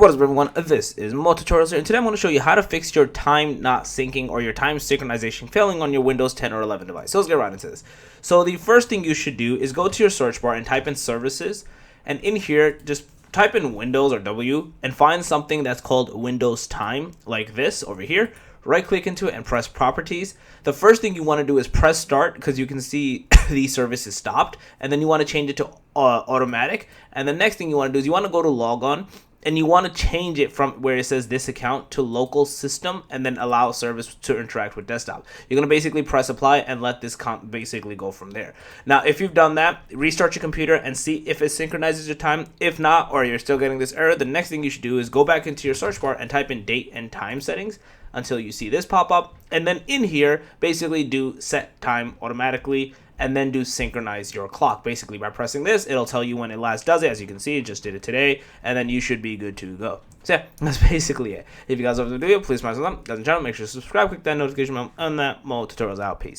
What is up, everyone? This is Mo Tutorials here, and today I'm going to show you how to fix your time not syncing or your time synchronization failing on your Windows 10 or 11 device. So let's get right into this. So the first thing you should do is go to your search bar and type in services, and in here just type in Windows or W and find something that's called Windows Time, like this over here. Right click into it and press properties. The first thing you want to do is press start, because you can see the service is stopped, and then you want to change it to automatic. And the next thing you want to do is you want to go to log on, and you want to change it from where it says this account to local system, and then allow service to interact with desktop. You're going to basically press apply and let this basically go from there. Now, if you've done that, restart your computer and see if it synchronizes your time. If not, or you're still getting this error, the next thing you should do is go back into your search bar and type in date and time settings until you see this pop up. And then in here, basically do set time automatically, and then do synchronize your clock. Basically, by pressing this, it'll tell you when it last does it. As you can see, it just did it today, and then you should be good to go. So yeah, that's basically it. If you guys love the video, please smash the like, doesn't channel, make sure to subscribe, click that notification bell, and that Mo Tutorials out. Peace.